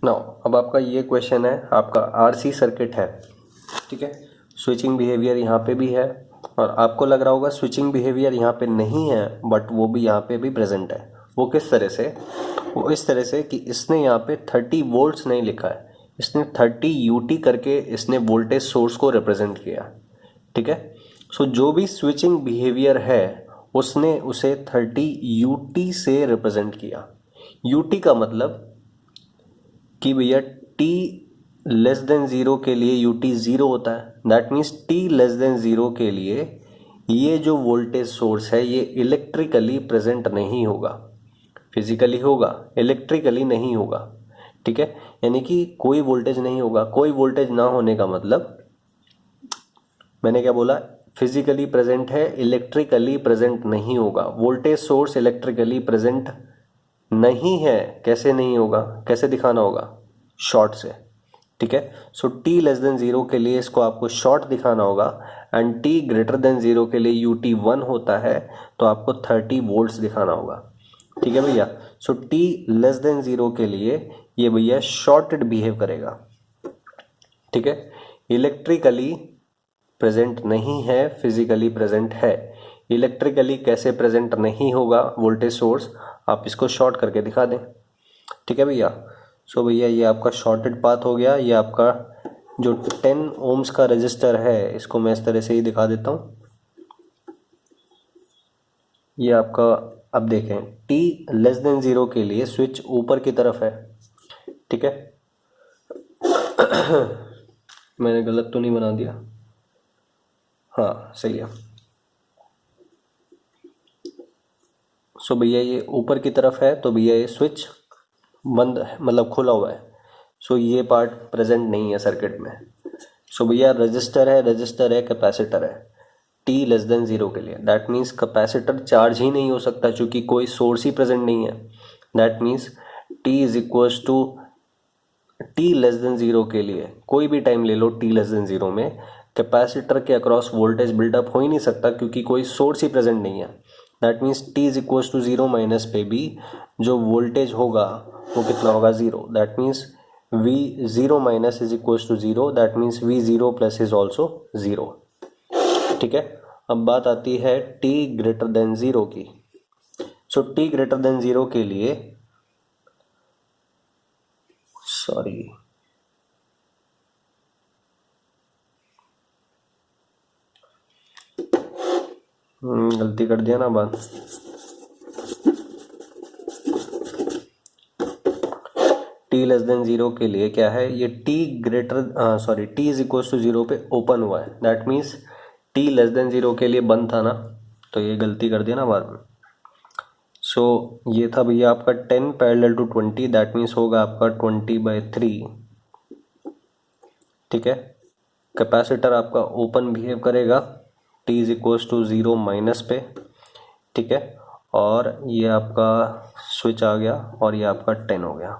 Now अब आपका ये क्वेश्चन है, आपका आरसी सर्किट है, ठीक है। स्विचिंग बिहेवियर यहाँ पे भी है और आपको लग रहा होगा स्विचिंग बिहेवियर यहाँ पे नहीं है, बट वो भी यहाँ पे भी प्रेजेंट है। वो किस तरह से? वो इस तरह से कि इसने यहाँ पे 30 वोल्ट्स नहीं लिखा है, इसने 30 यूटी करके इसने वोल्टेज सोर्स को रिप्रेजेंट किया, ठीक है। सो जो भी स्विचिंग बिहेवियर है उसने उसे 30 यूटी से रिप्रेजेंट किया। यूटी का मतलब कि भैया t लेस देन ज़ीरो के लिए यूटी ज़ीरो होता है। That means t less than zero के लिए ये जो वोल्टेज सोर्स है ये इलेक्ट्रिकली प्रेजेंट नहीं होगा, फिजिकली होगा, इलेक्ट्रिकली नहीं होगा, ठीक है। यानी कि कोई वोल्टेज नहीं होगा। कोई वोल्टेज ना होने का मतलब, मैंने क्या बोला, फिजिकली प्रेजेंट है, इलेक्ट्रिकली प्रेजेंट नहीं होगा। वोल्टेज सोर्स इलेक्ट्रिकली प्रेजेंट नहीं है। कैसे नहीं होगा, कैसे दिखाना होगा? शॉर्ट से, ठीक है। So t less than zero के लिए इसको आपको शॉर्ट दिखाना होगा and t greater than zero के लिए यूटी 1 होता है तो आपको 30 वोल्ट्स दिखाना होगा, ठीक है भैया। सो t लेस देन ज़ीरो के लिए ये भैया शॉर्टेड बिहेव करेगा, ठीक है। इलेक्ट्रिकली प्रेजेंट नहीं है, फिजिकली प्रेजेंट है। इलेक्ट्रिकली कैसे प्रेजेंट नहीं होगा वोल्टेज सोर्स, आप इसको शॉर्ट करके दिखा दें, ठीक है भैया। सो भैया ये आपका शॉर्टेड पाथ हो गया। ये आपका जो 10 ओम्स का रजिस्टर है इसको मैं इस तरह से ही दिखा देता हूँ। ये आपका, अब देखें, t लेस देन ज़ीरो के लिए स्विच ऊपर की तरफ है, ठीक है। मैंने गलत तो नहीं बना दिया? हाँ सही है। सो भैया ये ऊपर की तरफ है तो भैया ये स्विच बंद है, मतलब खुला हुआ है। सो ये पार्ट प्रेजेंट नहीं है सर्किट में। सो भैया रजिस्टर है, कैपेसिटर है t लेस देन ज़ीरो के लिए। दैट मीन्स कैपेसिटर चार्ज ही नहीं हो सकता क्योंकि कोई सोर्स ही प्रेजेंट नहीं है। That means t is equals to t less than zero के लिए कोई भी टाइम ले लो, t लेस देन ज़ीरो में कैपेसिटर के अक्रॉस वोल्टेज बिल्डअप हो ही नहीं सकता क्योंकि कोई सोर्स ही प्रेजेंट नहीं है। That means t is equals to zero minus पे भी जो वोल्टेज होगा वो कितना होगा? Zero. That means v zero minus is equals to zero. That means v zero plus is also zero, ठीक है। अब बात आती है t ग्रेटर देन ज़ीरो की। सो t ग्रेटर देन ज़ीरो के लिए, सॉरी, गलती कर दिया ना बात। t लेस देन ज़ीरो के लिए क्या है, ये t is equal to zero पे ओपन हुआ है। That means t less than zero के लिए बंद था ना, तो ये गलती कर दिया ना बाद में। सो ये था भैया आपका 10 पैरेलल टू 20। दैट मीन्स होगा आपका 20/3, ठीक है। कैपेसिटर आपका ओपन बिहेव करेगा t is equal to zero minus पे, ठीक है। और ये आपका स्विच आ गया और ये आपका 10 हो गया,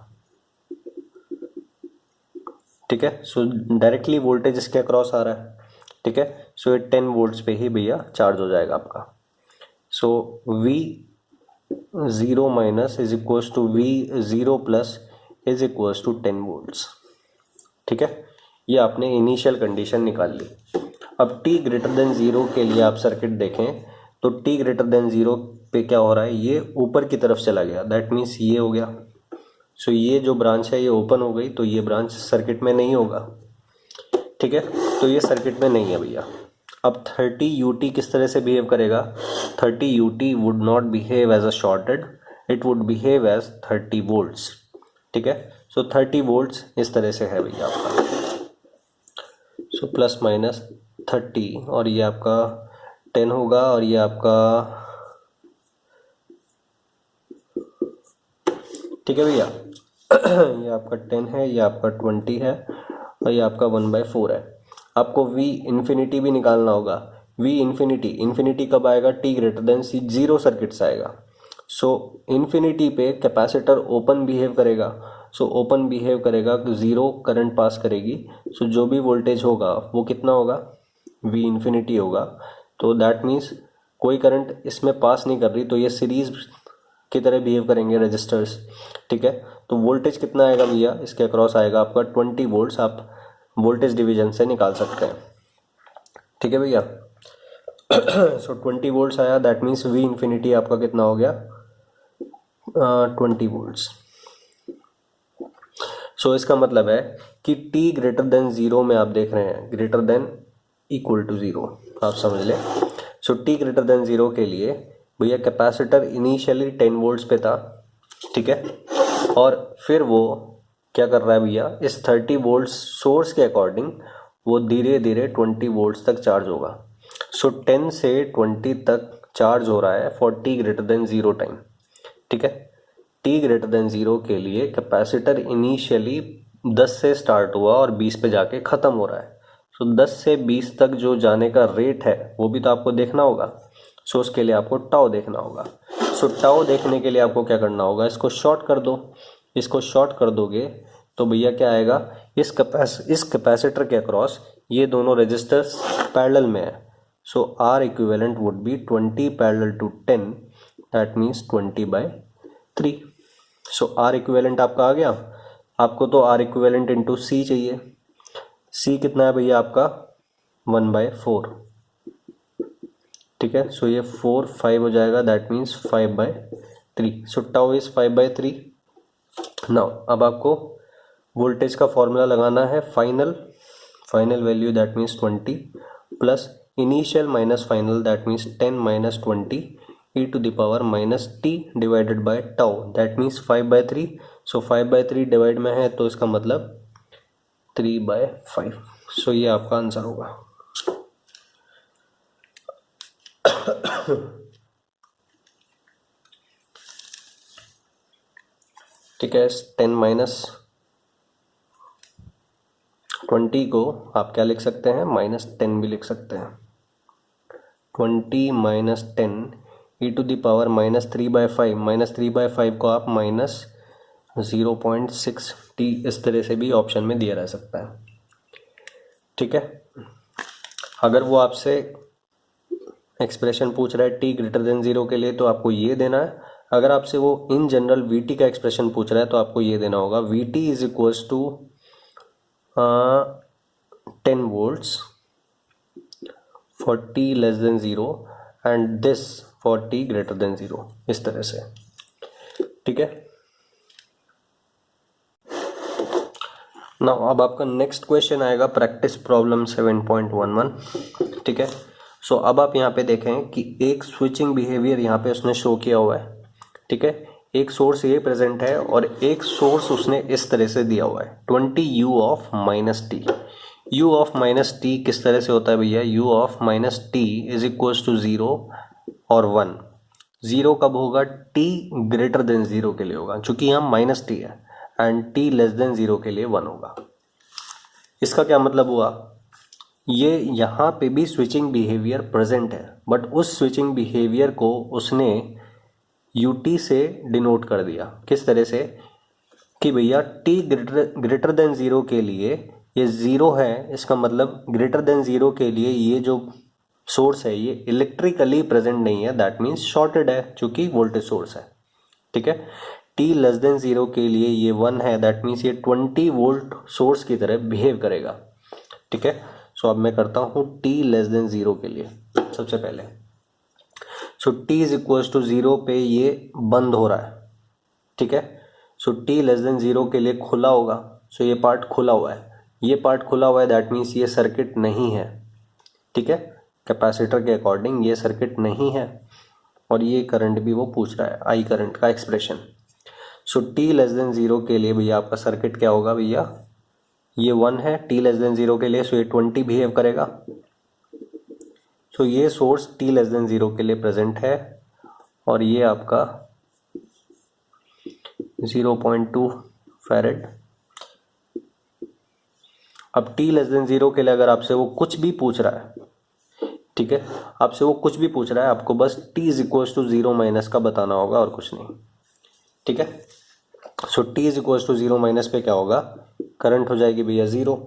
ठीक है। सो डायरेक्टली वोल्टेज इसके अक्रॉस आ रहा है, ठीक है। सो ये 10 वोल्ट्स पे ही भैया चार्ज हो जाएगा आपका। So v zero minus is equals to v zero plus is equals to 10 volts, ठीक है। ये आपने इनिशियल कंडीशन निकाल ली। अब t ग्रेटर देन ज़ीरो के लिए आप सर्किट देखें तो t ग्रेटर देन ज़ीरो पे क्या हो रहा है, ये ऊपर की तरफ चला गया। दैट मीन्स ये हो गया। सो ये जो ब्रांच है ये ओपन हो गई तो ये ब्रांच सर्किट में नहीं होगा, ठीक है। तो ये सर्किट में नहीं है भैया। अब 30 यूटी किस तरह से बिहेव करेगा? 30 UT would not behave as a shorted, it would behave as 30 volts, ठीक है। सो 30 वोल्ट्स इस तरह से है भैया आपका। सो प्लस माइनस 30 और ये आपका 10 होगा और ये आपका, ठीक है भैया। ये आपका 10 है, ये आपका 20 है और ये आपका 1/4 है। आपको v इन्फिनिटी भी निकालना होगा। v इन्फिनिटी कब आएगा? t greater than zero circuit से आएगा। सो इन्फिनिटी पे कैपेसिटर ओपन बिहेव करेगा। सो ओपन बिहेव करेगा तो ज़ीरो करंट पास करेगी। सो जो भी वोल्टेज होगा वो कितना होगा? v इन्फिनिटी होगा। तो दैट मीन्स कोई करंट इसमें पास नहीं कर रही, तो ये सीरीज की तरह बिहेव करेंगे रेजिस्टर्स, ठीक है। तो वोल्टेज कितना आएगा भैया, इसके अक्रॉस आएगा आपका 20 वोल्ट्स, आप वोल्टेज डिवीजन से निकाल सकते हैं, ठीक है भैया। सो 20 वोल्ट्स आया, दैट मीन्स वी इन्फिनिटी आपका कितना हो गया, 20 वोल्ट्स। सो इसका मतलब है कि t ग्रेटर देन 0 में आप देख रहे हैं, ग्रेटर देन इक्वल टू 0, आप समझ लें। सो t ग्रेटर देन 0 के लिए भैया कैपेसिटर इनिशियली 10 वोल्ट्स पे था, ठीक है, और फिर वो क्या कर रहा है भैया, इस 30 वोल्ट्स सोर्स के अकॉर्डिंग वो धीरे धीरे 20 वोल्ट्स तक चार्ज होगा। सो 10 से 20 तक चार्ज हो रहा है for t greater than 0 time, ठीक है। t ग्रेटर देन 0 के लिए कैपेसिटर इनिशियली 10 से स्टार्ट हुआ और 20 पे जाके ख़त्म हो रहा है। सो 10 से 20 तक जो जाने का रेट है वो भी तो आपको देखना होगा। सो उसके लिए आपको टाउ देखना होगा। सो टाउ देखने के लिए आपको क्या करना होगा, इसको शॉर्ट कर दो। इसको शॉर्ट कर दोगे तो भैया क्या आएगा, इस कैपेसिटर के अक्रॉस ये दोनों रेजिस्टर्स पैरेलल में है। So R equivalent would be 20 parallel to 10, that means 20/3। So R equivalent आपका आ गया। आपको तो आर इक्विवेलेंट इंटू सी चाहिए। सी कितना है भैया आपका 1/4, ठीक है। सो ये 4 5 हो जाएगा, that means 5/3। So tau is 5/3। Now अब आपको वोल्टेज का फॉर्मूला लगाना है, final value that means 20 plus initial minus final that means 10 minus 20 e to the power minus t divided by tau that means 5/3। So 5/3 divide में है तो इसका मतलब 3/5। सो ये आपका आंसर होगा। ठीक है, 10 माइनस 20 को आप क्या लिख सकते हैं, -10 भी लिख सकते हैं। 20 minus 10 e to the power -3/5, -3/5 को आप -0.6t इस तरह से भी ऑप्शन में दिया रह सकता है, ठीक है। अगर वो आपसे एक्सप्रेशन पूछ रहा है t ग्रेटर देन 0 के लिए तो आपको ये देना है। अगर आपसे वो इन जनरल vt का एक्सप्रेशन पूछ रहा है तो आपको ये देना होगा, vt is equals to 10 volts for t less than 0 and this for t greater than 0, इस तरह से, ठीक है। नाउ अब आपका नेक्स्ट क्वेश्चन आएगा प्रैक्टिस प्रॉब्लम 7.11, ठीक है। सो अब आप यहाँ पे देखें कि एक स्विचिंग बिहेवियर यहाँ पे उसने शो किया हुआ है, ठीक है। एक सोर्स ये प्रेजेंट है और एक सोर्स उसने इस तरह से दिया हुआ है 20 u of -t। u of -t किस तरह से होता है भैया, u of -t is equals to 0 और 1। 0 कब होगा, t ग्रेटर देन 0 के लिए होगा, चूंकि यहाँ -t है, एंड t लेस देन 0 के लिए 1 होगा। इसका क्या मतलब हुआ, ये यहाँ पे भी स्विचिंग बिहेवियर प्रेजेंट है, बट उस स्विचिंग बिहेवियर को उसने ut से डिनोट कर दिया। किस तरह से कि भैया t ग्रेटर देन 0 के लिए ये 0 है, इसका मतलब ग्रेटर देन 0 के लिए ये जो सोर्स है ये इलेक्ट्रिकली प्रेजेंट नहीं है, दैट मीन्स शॉर्टेड है, चूंकि वोल्टेज सोर्स है, ठीक है। t लेस देन 0 के लिए ये 1 है, दैट मीन्स ये 20 वोल्ट सोर्स की तरह बिहेव करेगा, ठीक है। सो अब मैं करता हूँ t लेस देन 0 के लिए सबसे पहले। सो t इज इक्वल्स टू 0 पे ये बंद हो रहा है, ठीक है। सो t लेस देन 0 के लिए खुला होगा। सो ये पार्ट खुला हुआ है, ये पार्ट खुला हुआ है, दैट मीन्स ये सर्किट नहीं है, ठीक है। कैपेसिटर के अकॉर्डिंग ये सर्किट नहीं है, और ये करंट भी वो पूछ रहा है, आई करंट का एक्सप्रेशन। सो t लेस देन 0 के लिए भैया आपका सर्किट क्या होगा भैया, ये 1 है t लेस देन 0 के लिए, सो ये 20 बिहेव करेगा। सो ये सोर्स t लेस देन 0 के लिए प्रेजेंट है, और ये आपका 0.2 फैरेड। अब t लेस देन 0 के लिए अगर आपसे वो कुछ भी पूछ रहा है, ठीक है, आपसे वो कुछ भी पूछ रहा है, आपको बस t is equals to 0 minus का बताना होगा और कुछ नहीं, ठीक है। So t is equals to 0 minus पे क्या होगा, करंट हो जाएगी भैया 0,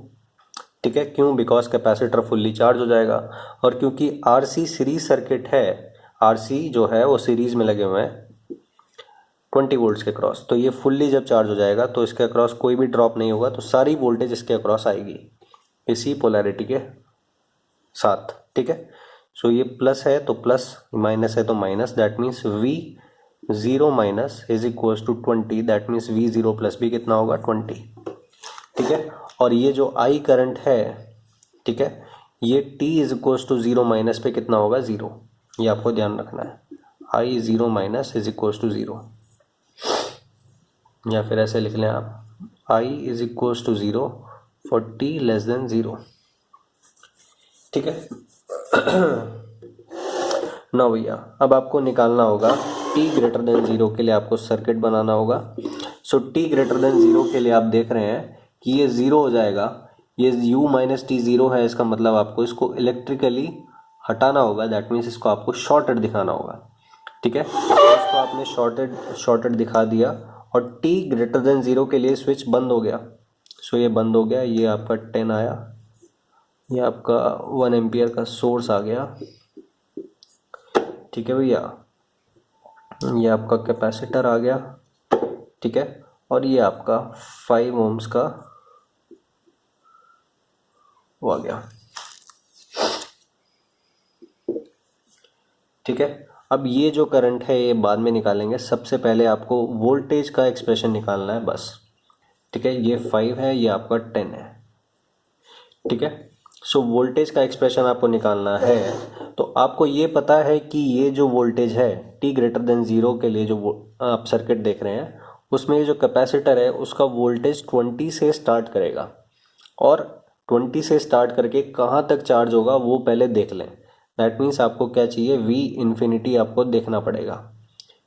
ठीक है। क्यों, बिकॉज कैपेसिटर फुल्ली चार्ज हो जाएगा, और क्योंकि RC सीरीज सर्किट है, RC जो है वो सीरीज में लगे हुए हैं, 20 वोल्ट्स के अक्रॉस। तो ये फुल्ली जब चार्ज हो जाएगा तो इसके अक्रॉस कोई भी ड्रॉप नहीं होगा, तो सारी वोल्टेज इसके अक्रॉस आएगी इसी पोलैरिटी के साथ। ठीक है, सो ये प्लस है तो प्लस, माइनस है तो minus, that means V0 minus is equals to 20, that means V0 plus भी कितना होगा 20। ठीक है, और ये जो I करंट है, ठीक है, ये T is equals to 0 minus पे कितना होगा 0, ये आपको ध्यान रखना है। I 0 minus is equals to 0, या फिर ऐसे लिख लें आप, I is equals to 0 for T less than 0। ठीक है, ना भैया अब आपको निकालना होगा T ग्रेटर देन 0 के लिए आपको सर्किट बनाना होगा। सो T ग्रेटर देन 0 के लिए आप देख रहे हैं कि ये 0 हो जाएगा, ये U माइनस T 0 है, इसका मतलब आपको इसको इलेक्ट्रिकली हटाना होगा, दैट मीन्स इसको आपको शॉर्टेड दिखाना होगा। ठीक है, तो इसको आपने शॉर्टेड दिखा दिया और T ग्रेटर देन 0 के लिए स्विच बंद हो गया। सो ये बंद हो गया, ये आपका 10 आया, ये आपका 1 एम्पियर का सोर्स आ गया। ठीक है भैया, ये आपका कैपेसिटर आ गया। ठीक है, और ये आपका 5 ओम्स का वो आ गया। ठीक है, अब ये जो करंट है ये बाद में निकालेंगे, सबसे पहले आपको वोल्टेज का एक्सप्रेशन निकालना है बस। ठीक है, ये 5 है, ये आपका 10 है। ठीक है, सो वोल्टेज का एक्सप्रेशन आपको निकालना है, तो आपको ये पता है कि ये जो वोल्टेज है T ग्रेटर देन 0 के लिए जो आप सर्किट देख रहे हैं, उसमें ये जो कैपेसिटर है उसका वोल्टेज 20 से स्टार्ट करेगा, और 20 से स्टार्ट करके कहाँ तक चार्ज होगा वो पहले देख लें। दैट मीन्स आपको क्या चाहिए, V इन्फिनिटी आपको देखना पड़ेगा।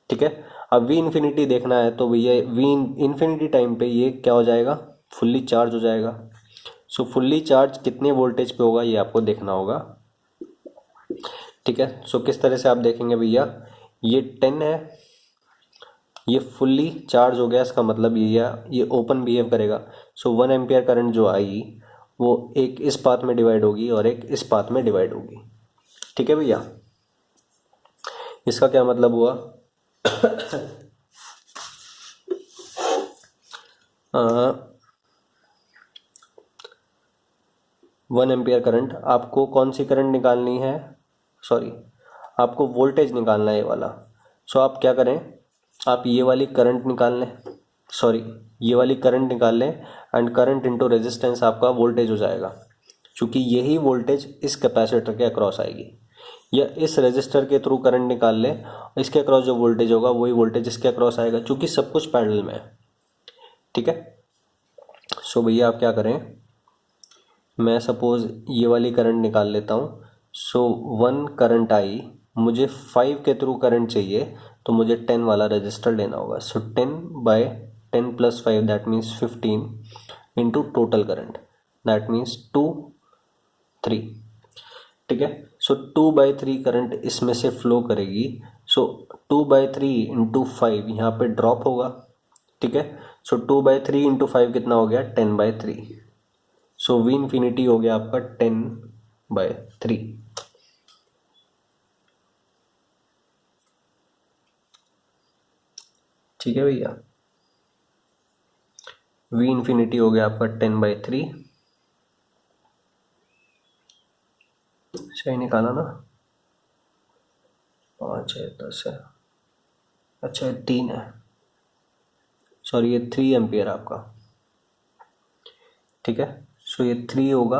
ठीक है, अब V इन्फिनिटी देखना है तो भैया V इन्फिनिटी टाइम पे ये क्या हो जाएगा, फुल्ली चार्ज हो जाएगा। सो फुल्ली चार्ज कितने वोल्टेज पे होगा ये आपको देखना होगा। ठीक है, सो किस तरह से आप देखेंगे भैया, ये 10 है, ये फुल्ली चार्ज हो गया, इसका मतलब ये ओपन बिहेव करेगा। सो 1 एम्पियर करंट जो आई वो एक इस पाथ में डिवाइड होगी और एक इस पाथ में डिवाइड होगी। ठीक है भैया, इसका क्या मतलब हुआ 1 एम्पियर करंट, आपको कौन सी करंट निकालनी है, सॉरी आपको वोल्टेज निकालना है ये वाला। सो आप क्या करें, आप ये वाली करंट निकाल लें, सॉरी ये वाली करंट निकाल लें, एंड करंट इनटू रेजिस्टेंस आपका वोल्टेज हो जाएगा, क्योंकि यही वोल्टेज इस कैपेसिटर के अक्रॉस आएगी, या इस रेजिस्टर के थ्रू करंट निकाल लें, इसके अक्रॉस जो वोल्टेज होगा वही वोल्टेज इसके अक्रॉस आएगा, क्योंकि सब कुछ पैरेलल में है। ठीक है, सो भैया आप क्या करें, मैं सपोज ये वाली करंट निकाल लेता हूँ। सो 1 करंट आई, मुझे 5 के थ्रू करंट चाहिए, तो मुझे 10 वाला रजिस्टर लेना होगा। सो 10/10 + 5 that means 15 into total current, that means 2 3। ठीक है, सो 2/3 करंट इसमें से फ्लो करेगी। सो 2/3 इंटू 5 यहाँ पे ड्रॉप होगा। ठीक है, सो 2/3 इंटू 5 कितना हो गया 10/3। सो V इन्फिनिटी हो गया आपका 10/3। ठीक है भैया, V इन्फिनिटी हो गया आपका 10/3। सही निकाला ना, 5 है 10 है, अच्छा ये 3 है, सॉरी ये 3 एम्पियर आपका। ठीक है, सो ये 3 होगा,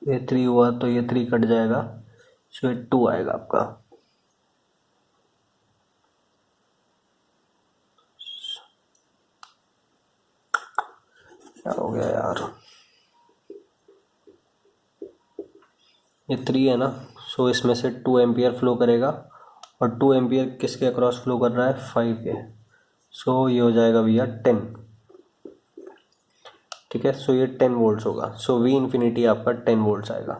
ये 3 हुआ तो ये 3 कट जाएगा, सो ये 2 आएगा आपका। क्या हो गया यार, ये 3 है ना, सो इसमें से 2 एम्पियर फ्लो करेगा, और 2 एम्पियर किसके अक्रॉस फ्लो कर रहा है 5 के, सो ये हो जाएगा भैया 10। ठीक है, सो ये 10 वोल्ट्स होगा, सो V इन्फिनिटी आपका 10 वोल्ट्स आएगा।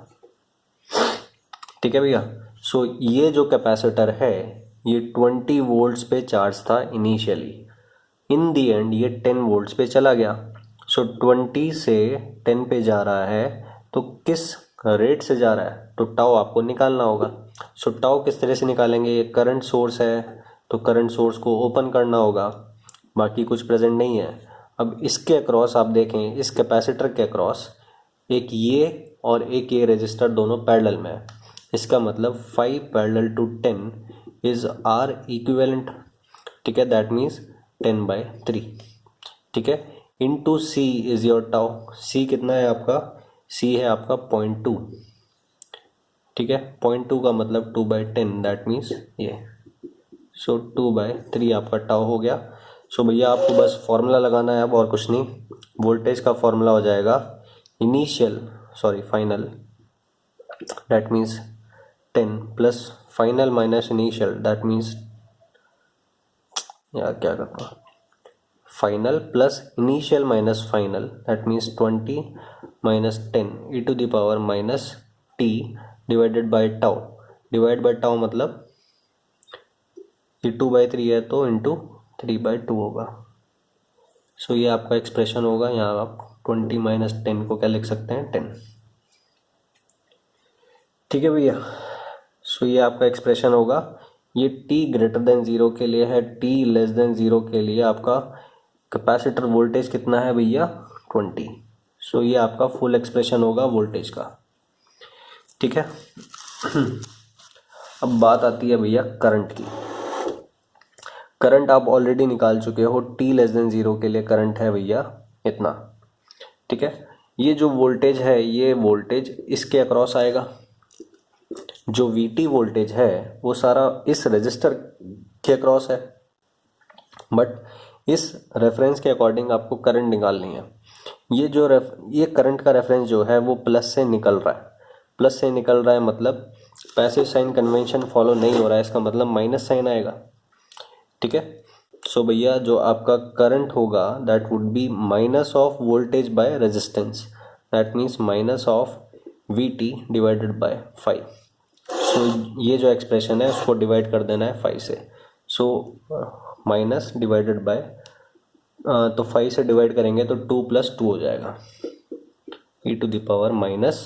ठीक है भैया, सो ये जो कैपेसिटर है ये 20 वोल्ट्स पे चार्ज था इनिशियली, इन दी एंड ये 10 वोल्ट्स पे चला गया। सो 20 से 10 पे जा रहा है, तो किस रेट से जा रहा है, तो टाउ आपको निकालना होगा। सो टाउ किस तरह से निकालेंगे, ये करंट सोर्स है तो करंट सोर्स को ओपन करना होगा, बाकी कुछ प्रेजेंट नहीं है। अब इसके अक्रॉस आप देखें, इस कैपेसिटर के अक्रॉस एक ये और एक ये रजिस्टर दोनों पैरेलल में है। इसका मतलब 5 parallel to 10 is R equivalent, ठीक है, दैट मीन्स 10/3, ठीक है। Into C is your tau. C कितना है आपका? सी है आपका 0.2, ठीक है। 0.2 का मतलब 2/10 दैट मीन्स ये, सो 2/3 आपका टाउ हो गया। सो भैया आपको बस फॉर्मूला लगाना है अब, और कुछ नहीं। वोल्टेज का फॉर्मूला हो जाएगा final that means 10 plus final minus initial that means, यार क्या करता हूँ, final plus initial minus final that means 20 minus 10 e to the power minus t divided by tau. Divide by tau मतलब ये 2/3 है तो इंटू 3/2 होगा। सो ये आपका एक्सप्रेशन होगा। यहाँ आप 20 माइनस 10 को क्या लिख सकते हैं? 10, ठीक है भैया। सो ये आपका एक्सप्रेशन होगा। ये t ग्रेटर देन 0 के लिए है, t लेस देन 0 के लिए आपका कैपेसिटर वोल्टेज कितना है भैया? 20। सो ये आपका फुल एक्सप्रेशन होगा वोल्टेज का, ठीक है। अब बात आती है भैया करंट की। करंट आप ऑलरेडी निकाल चुके हो, t लेस देन 0 के लिए करंट है भैया इतना, ठीक है। ये जो वोल्टेज है, ये वोल्टेज इसके अक्रॉस आएगा। जो VT वोल्टेज है वो सारा इस रेजिस्टर के अक्रॉस है, बट इस रेफरेंस के अकॉर्डिंग आपको करंट निकालनी है। ये करंट का रेफरेंस जो है वो प्लस से निकल रहा है। प्लस से निकल रहा है मतलब पैसिव साइन कन्वेंशन फॉलो नहीं हो रहा है, इसका मतलब माइनस साइन आएगा, ठीक है। सो भैया जो आपका करंट होगा that would be minus of voltage by resistance that means minus of VT divided by 5। सो ये जो एक्सप्रेशन है उसको डिवाइड कर देना है 5 से। सो माइनस डिवाइडेड बाय, तो 5 से डिवाइड करेंगे तो 2 + 2 हो जाएगा, e to the power minus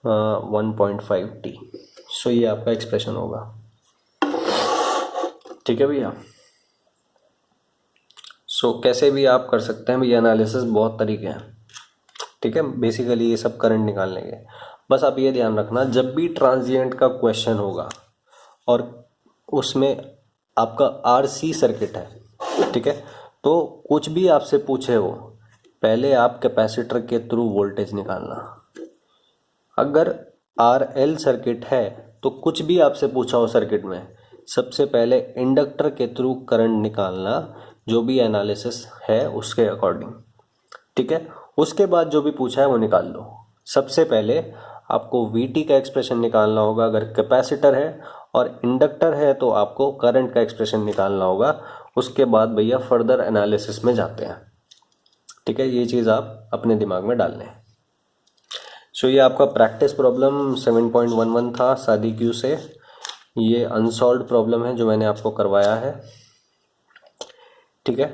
1.5t। So ये आपका एक्सप्रेशन होगा, ठीक है भैया। सो कैसे भी आप कर सकते हैं भैया एनालिसिस, बहुत तरीके हैं, ठीक है। बेसिकली ये सब करंट निकालने के, बस आप ये ध्यान रखना जब भी ट्रांजिएंट का क्वेश्चन होगा और उसमें आपका RC सर्किट है, ठीक है, तो कुछ भी आपसे पूछे हो पहले आप कैपेसिटर के थ्रू वोल्टेज निकालना। अगर RL सर्किट है तो कुछ भी आपसे पूछा हो सर्किट में, सबसे पहले इंडक्टर के थ्रू करंट निकालना, जो भी एनालिसिस है उसके अकॉर्डिंग, ठीक है। उसके बाद जो भी पूछा है वो निकाल लो। सबसे पहले आपको VT का एक्सप्रेशन निकालना होगा अगर कैपेसिटर है, और इंडक्टर है तो आपको करंट का एक्सप्रेशन निकालना होगा। उसके बाद भैया फर्दर एनालिसिस में जाते हैं, ठीक है। ये चीज़ आप अपने दिमाग में डाल लें। सो ये आपका प्रैक्टिस प्रॉब्लम 7.11 था सादी क्यू से। ये अनसॉल्व्ड प्रॉब्लम है जो मैंने आपको करवाया है, ठीक है।